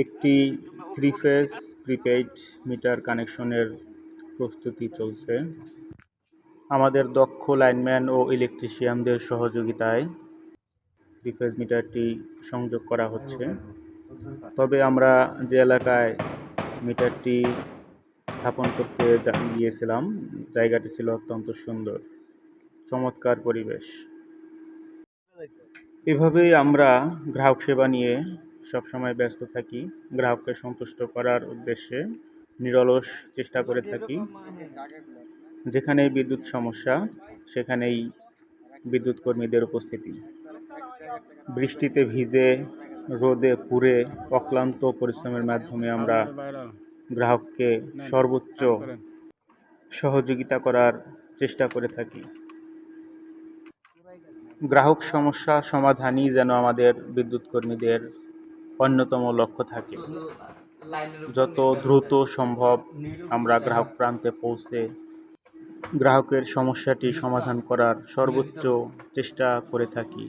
একটি three phase prepaid meter কানেকশনের প্রস্তুতি চলছে। আমাদের দক্ষ লাইনম্যান ও ইলেকট্রিশিয়ানদের সহযোগিতায় থ্রি ফেজ মিটারটি সংযোগ করা হচ্ছে। তবে আমরা যে এলাকায় মিটারটি স্থাপন করতে গিয়েছিলাম, জায়গাটি ছিল অত্যন্ত সুন্দর, চমৎকার পরিবেশ। এভাবেই আমরা গ্রাহক সেবা নিয়ে সবসময় ব্যস্ত থাকি। গ্রাহককে সন্তুষ্ট করার উদ্দেশ্যে নিরলস চেষ্টা করে থাকি। যেখানেই বিদ্যুৎ সমস্যা, সেখানেই বিদ্যুৎ কর্মীদের উপস্থিতি। বৃষ্টিতে ভিজে, রোদে পুড়ে অক্লান্ত পরিশ্রমের মাধ্যমে আমরা গ্রাহককে সর্বোচ্চ সহযোগিতা করার চেষ্টা করে থাকি। গ্রাহক সমস্যা সমাধানই যেন আমাদের বিদ্যুৎ কর্মীদের অন্যতম লক্ষ্য থাকে। যত দ্রুত সম্ভব আমরা গ্রাহক প্রান্তে পৌঁছে গ্রাহকের সমস্যাটি সমাধান করার সর্বোচ্চ চেষ্টা করে থাকি।